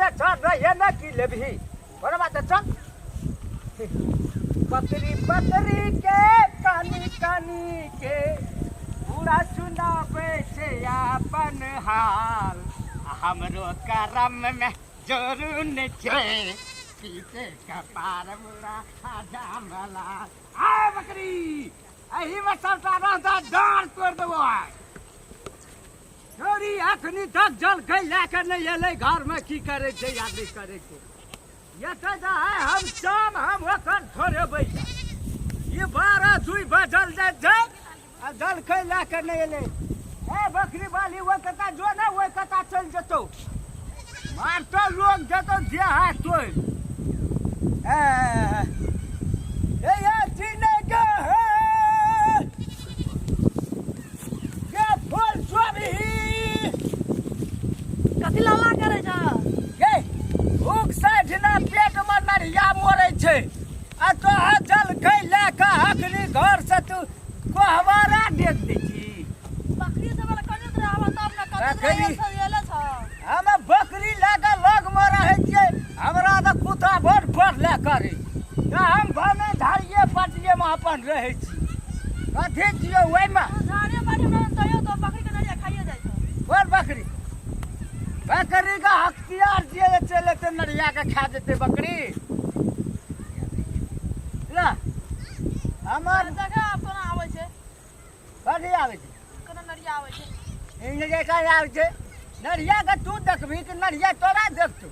में चढ़ रही है ना कि ले भी बड़ा बात है चल बकरी बकरी के कानी कानी के पूरा सुनावे से अपन हाल हमरो करम में जरूर न छे पीछे का पार मुरा जामला आ बकरी एही में सबटा रहता डांड तोड़ देबो छोरी अखनी तक जल के लेकर नहीं एले घर में की करे छै या नहीं करे छै ये तो है हम शाम हम ओकर थोड़े बैठ ये 12 बजल जाए आ जल के लेकर नहीं एले ए बकरी वाली वो कता जो ना वो कता चल जतो मार तो लोग जतो जे हाथ तो ए ये जीने का है के फूल सोभी कथी लाला करे छ ये भूख से ढिना पेट में नरिया मोरे छे आ तो जल के लेके अखनी घर से तू को हमारा देख दे छी बकरी से वाला कने रे हम तब ना बकरी? कने एले छ हम बकरी लेके लग में रहे छिए हमरा तो कुत्ता भर भर ले करे तो हम भने धारिए पटिए में अपन रहे छी कथि छिए ओइ में झाड़े बाड़ी में तयो तो बकरी के नरिया खाइए जाय छ और बकरी बकरी का हथियार दिए चले तो नरिया के खा देते बकरी ला हमार जगह अपन आवे छै कथी आवे छै कने नरिया आवे छै इने जैसा आवे छै नरिया के तू देखबी कि नरिया तोरा देखतू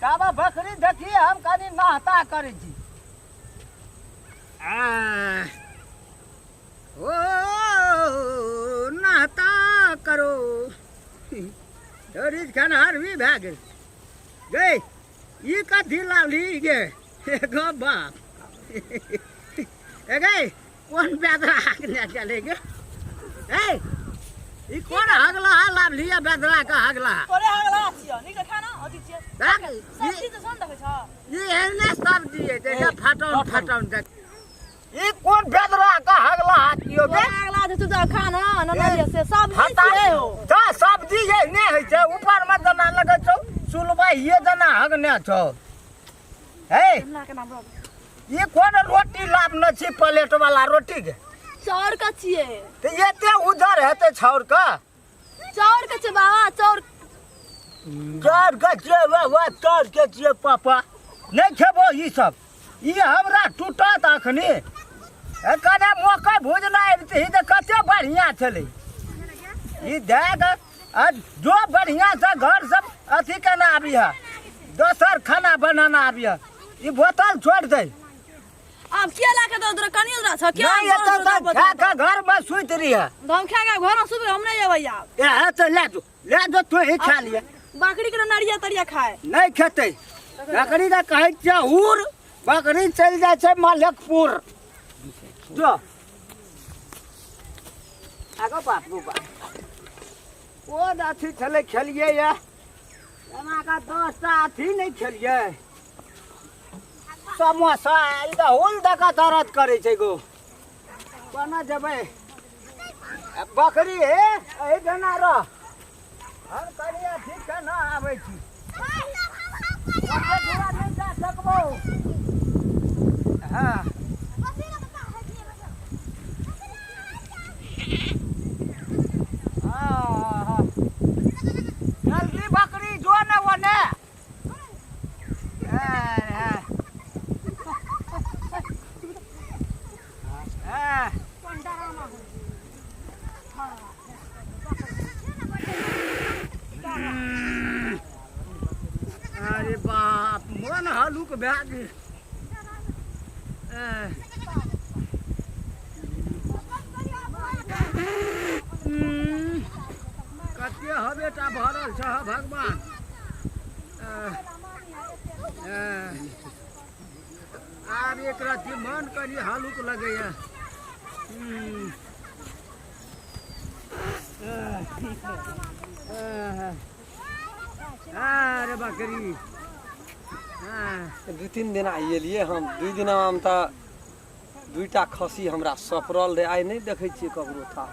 काबा बकरी देखी हम कनी नहता करे छी ओ नहता करो थोड़ी खनहर भी भै गेल गे ई कथी लावली गे गो बाप ए गे कोन बेदरा हाकने चले गे ए ई कोन हगला लावली है बेदरा का हगला तोरे हगला छियो नी के खाना अथि छियै देख सब्जी त सन देखे छ ई एहने सब्जी है देखा फटौन फटौन देख ई कोन बेदरा का हगला हाकियो गे हगला त तू खाना न नरिया से सब्जी छियै हो ता सब्जी ये ने है छै ऊपर में जना लगे छौ सुलबा ये जना हगने छौ हे हमरा के नाम ये कोन रोटी लाभ न छी प्लेट वाला रोटी के चाउर का छियै तो ये ते उधर हेते छौर का चाउर के छै बाबा चाउर चार का छै वा चार के छै पापा नहीं खेबो ई सब ई हमरा टूटत अखनी कने मकई भुजना आबती तो कते बढ़िया छले ई देख जो बढ़िया से घर सब अथी केना आबी है दोसर खाना बनाना आबी है ई बोतल छोड़ दे अब के ला के दो कनियो रा छ के नहीं ये तो खा खा घर में सुत रही है हम खा के घर में सुबह हम नहीं आबै आब ए तो ले दो तू ही खा लिया बकरी के नरिया तरिया खाए नहीं खेते बकरी का कहे छै हुर बकरी चल जाए छै मलकपुर जो आगो बाप गो बाप ओ अथी छले खेलिए या एना का 10 टा अथी नहीं खेलिए समोसा ई त होल दका दर्द करे छै गो कोना जबै बकरी हे एही जना रह हम करिया ठीक है ना आबै छी पूरा नहीं जा सकबो हां जल्दी बकरी जो न वने अरे बाप मन हलुक भै गेल कते हवेटा भरल छ भगवान आब एक रति मन कनी हलुक लगैया अरे बकरी 2-3 दिन आइलिए हम 2 दिन में तो 2टा खसी हमरा सफरल रहे आइ नहीं देखे छिए ककरो था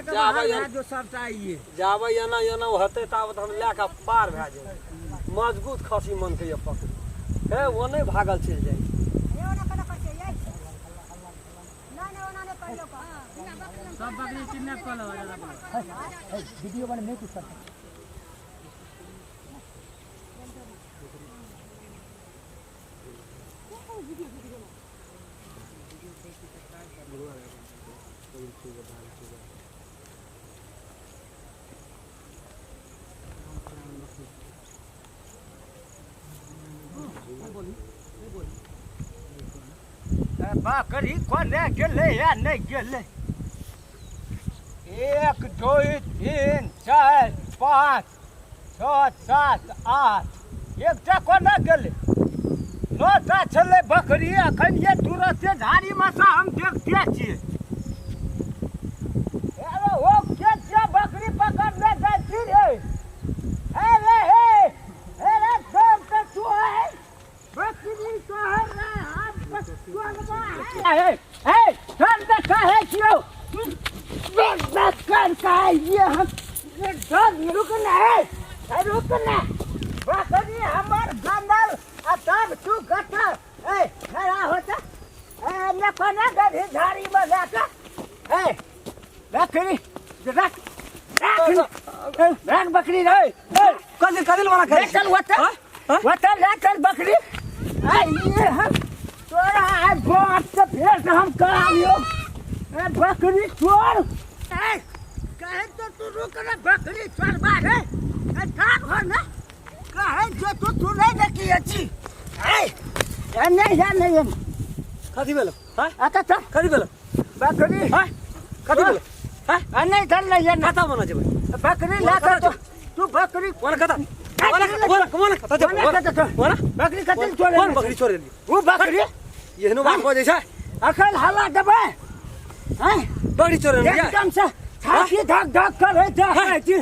के जाबै बाहर या- भए जो सबटा ये जाबै एना एना होतै ताबत हम लए कऽ पार भए जेबै मजबूत खसी मन के ये पकड़ हे वो नहीं भागल चलि जाइ सब बकरी किडनैप कर लो वीडियो बने नहीं कुछ करता बकरी कोने गेले या नहीं गेले 1 2 3 4 5 6 7 8 एकटा कोने गेले 9टा छले बकरी अखन ये तुरंते झाड़ी में से हम देखते छियै अरे ओ के बकरी पकड़ने जाइ छी रे अरे अरे सब तो तू है बकरी तो है हम देखा है क्यों कर का ये हम रुकना है रुकना बकरी हमार गंदल तब तू गटर खड़ा होता न कोना गधी झाड़ी में जाता बकरी रख रख बकरी रे कदिल वाला ले चल वता ले चल बकरी ये हम तोरा है बात से फिर हम करालियो बकरी छोड़ कहे तो तू रुक रे बकरी छोड़ बारे काम हो ना कहे जो तू नहीं देखी अच्छी नहीं कथी भेल आता था कथी भेल बकरी कथी भेल नहीं चल नहीं है कथा बना जेबै बकरी लाकर तो तू बकरी कोन कथा कोन कथा जेबै बकरी कतल छोड़ कोन बकरी छोड़ देली वो बकरी एहनो बात हो जाइ छै अखन हल्ला देबै हैं बकरी छोड़ देली एकदम से छाती धक धक करे छै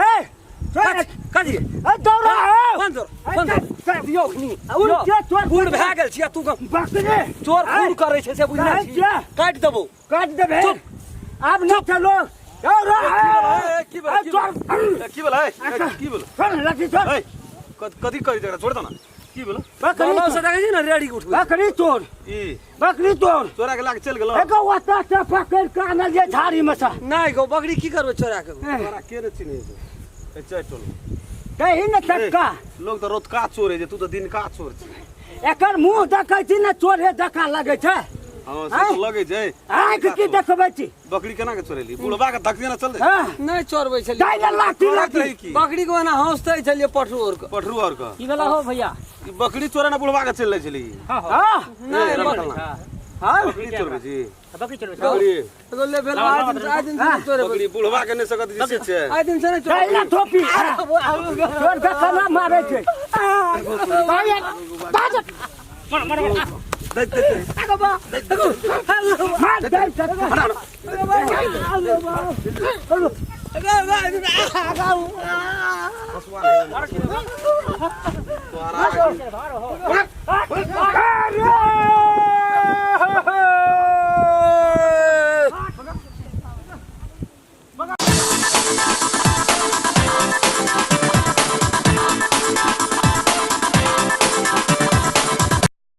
ए छोड़ कथी दौड़ा कोन चोर दियौ खनी उनके चोर बूढ़ भए गेल छियै तू बकरी चोर खून करे छै से बुझना छी काट देबो काट देबे अब न चलो दौड़ा की भेल की भेल छोड़ लठी छोड़ कथी करी देला छोड़ दो ना की भेल बकरी बाबा से देखै छी ना रेडी उठबै बकरी तोड़ ई बकरी तोड़ चोरा के लाग चल गेलो एगो वता से पकड़ के आनल जे झाड़ी में से नहीं गो बकरी की करबे चोरा के तोरा के ने चिन्हे छै चार टोल कहीं न तक्का लोग तो रोज का चोर है जे तू तो दिन का चोर छी एकर मुंह देखै छी न चोरे धक्का लगै छै हां से तो लगे छै आंख की देखबै छी बकरी केना के चोरेली बुढ़बा के धक देना चल दे हां नहीं चोरबै छै दाई न लाठी लाठी बकरी को ना हंसते छलिए पठरू और का की वाला हो भैया ई बकरी चोरा ना बुढ़बा के चल ले छली हां नहीं हां बकरी चोरबै छी बकरी चलो बकरी तो ले भेल आज दिन से चोरे बकरी बुढ़बा के ने सकत दिसे छै आज दिन से नहीं दाई न टोपी चोर के खाना मारै छै दाई बाज दे आगो बा मार दाई तोरा